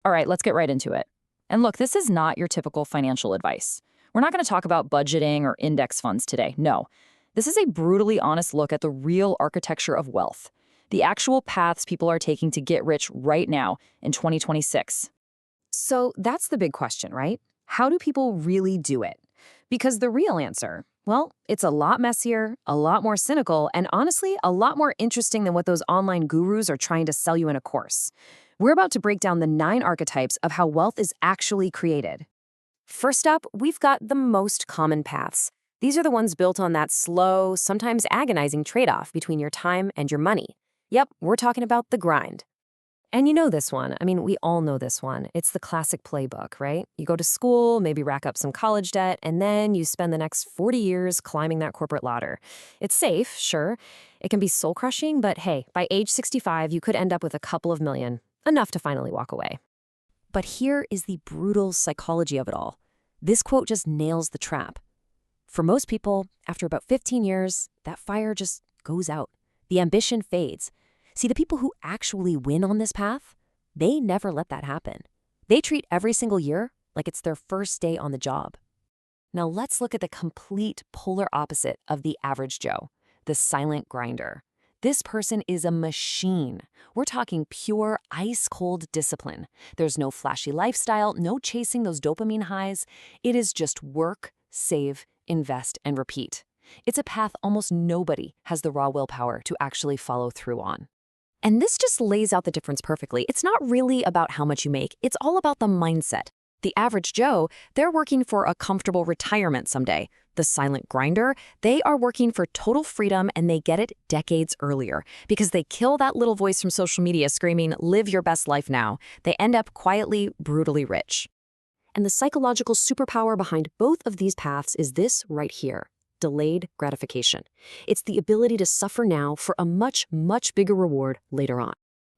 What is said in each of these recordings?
All right, let's get right into it. And look, this is not your typical financial advice. We're not going to talk about budgeting or index funds today. No. This is a brutally honest look at the real architecture of wealth, the actual paths people are taking to get rich right now in 2026. So that's the big question, right? How do people really do it? Because the real answer, well, it's a lot messier, a lot more cynical, and honestly, a lot more interesting than what those online gurus are trying to sell you in a course. We're about to break down the 9 archetypes of how wealth is actually created. First up, we've got the most common paths. These are the ones built on that slow, sometimes agonizing trade-off between your time and your money. Yep, we're talking about the grind. And you know this one. I mean, we all know this one. It's the classic playbook, right? You go to school, maybe rack up some college debt, and then you spend the next 40 years climbing that corporate ladder. It's safe, sure. It can be soul-crushing, but hey, by age 65, you could end up with a couple of million, enough to finally walk away. But here is the brutal psychology of it all. This quote just nails the trap. For most people, after about 15 years, that fire just goes out. The ambition fades. See, the people who actually win on this path, they never let that happen. They treat every single year like it's their first day on the job. Now let's look at the complete polar opposite of the average Joe, the silent grinder. This person is a machine. We're talking pure, ice-cold discipline. There's no flashy lifestyle, no chasing those dopamine highs. It is just work, save, invest, and repeat. It's a path almost nobody has the raw willpower to actually follow through on. And this just lays out the difference perfectly. It's not really about how much you make. It's all about the mindset. The average Joe, they're working for a comfortable retirement someday. The silent grinder, they are working for total freedom, and they get it decades earlier because they kill that little voice from social media screaming, "Live your best life now." They end up quietly, brutally rich. And the psychological superpower behind both of these paths is this right here: delayed gratification. It's the ability to suffer now for a much, much bigger reward later on.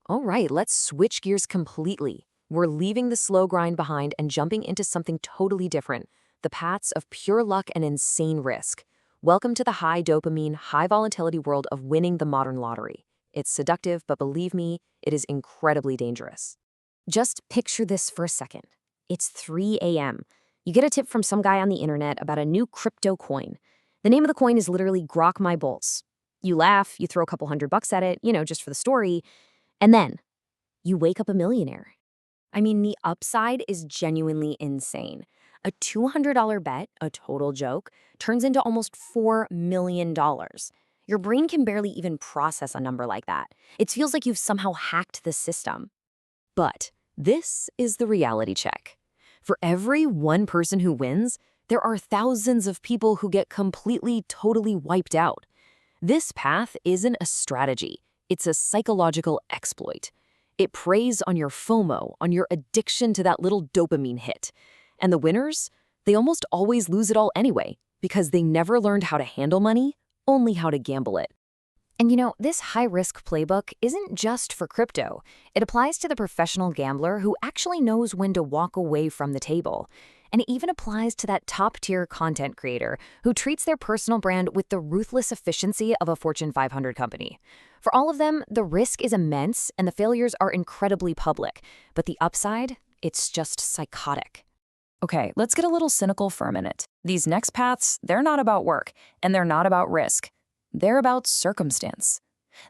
All right, let's switch gears completely. We're leaving the slow grind behind and jumping into something totally different: the paths of pure luck and insane risk. Welcome to the high dopamine, high volatility world of winning the modern lottery. It's seductive, but believe me, it is incredibly dangerous. Just picture this for a second. It's 3 a.m. You get a tip from some guy on the internet about a new crypto coin. The name of the coin is literally Grok My Bolts. You laugh, you throw a couple $100 at it, just for the story, and then you wake up a millionaire. I mean, the upside is genuinely insane. A $200 bet, a total joke, turns into almost $4 million. Your brain can barely even process a number like that. It feels like you've somehow hacked the system. But this is the reality check. For every one person who wins, there are thousands of people who get completely, totally wiped out. This path isn't a strategy. It's a psychological exploit. It preys on your FOMO, on your addiction to that little dopamine hit. And the winners, they almost always lose it all anyway, because they never learned how to handle money, only how to gamble it. And this high-risk playbook isn't just for crypto. It applies to the professional gambler who actually knows when to walk away from the table. And it even applies to that top-tier content creator who treats their personal brand with the ruthless efficiency of a Fortune 500 company. For all of them, the risk is immense and the failures are incredibly public. But the upside, it's just psychotic. Okay, let's get a little cynical for a minute. These next paths, they're not about work, and they're not about risk. They're about circumstance.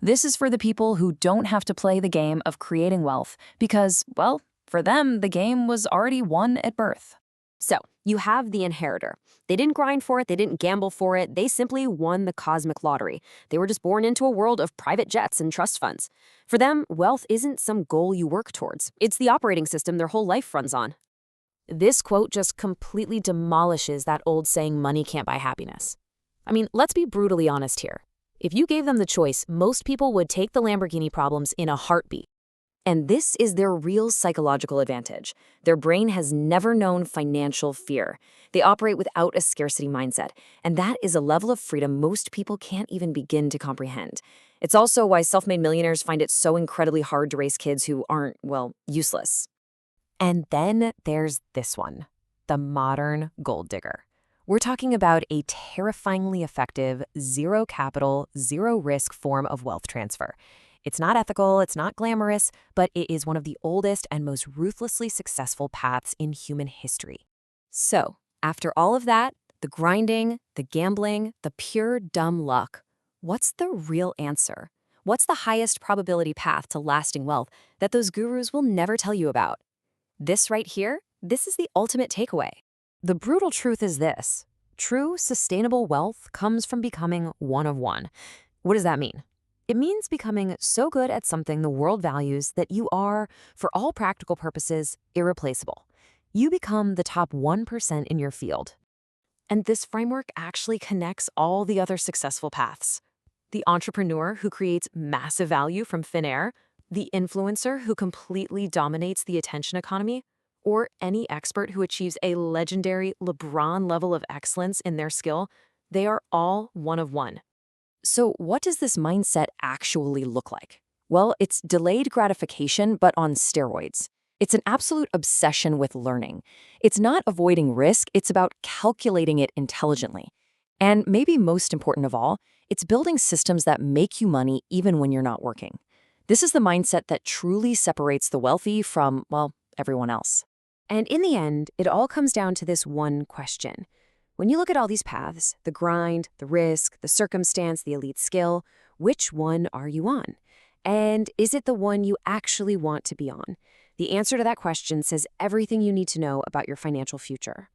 This is for the people who don't have to play the game of creating wealth because, well, for them, the game was already won at birth. So, you have the inheritor. They didn't grind for it, they didn't gamble for it, they simply won the cosmic lottery. They were just born into a world of private jets and trust funds. For them, wealth isn't some goal you work towards. It's the operating system their whole life runs on. This quote just completely demolishes that old saying, money can't buy happiness. I mean, let's be brutally honest here. If you gave them the choice, most people would take the Lamborghini problems in a heartbeat. And this is their real psychological advantage. Their brain has never known financial fear. They operate without a scarcity mindset, and that is a level of freedom most people can't even begin to comprehend. It's also why self-made millionaires find it so incredibly hard to raise kids who aren't, well, useless. And then there's this one, the modern gold digger. We're talking about a terrifyingly effective, zero capital, zero risk form of wealth transfer. It's not ethical, it's not glamorous, but it is one of the oldest and most ruthlessly successful paths in human history. So, after all of that, the grinding, the gambling, the pure dumb luck, what's the real answer? What's the highest probability path to lasting wealth that those gurus will never tell you about? This right here, this is the ultimate takeaway. The brutal truth is this: true, sustainable wealth comes from becoming one of one. What does that mean? It means becoming so good at something the world values that you are, for all practical purposes, irreplaceable. You become the top 1% in your field. And this framework actually connects all the other successful paths. The entrepreneur who creates massive value from thin air, the influencer who completely dominates the attention economy, or any expert who achieves a legendary LeBron level of excellence in their skill, they are all one of one. So what does this mindset actually look like? Well, it's delayed gratification, but on steroids. It's an absolute obsession with learning. It's not avoiding risk, it's about calculating it intelligently. And maybe most important of all, it's building systems that make you money even when you're not working. This is the mindset that truly separates the wealthy from, well, everyone else. And in the end, it all comes down to this one question. When you look at all these paths, the grind, the risk, the circumstance, the elite skill, which one are you on? And is it the one you actually want to be on? The answer to that question says everything you need to know about your financial future.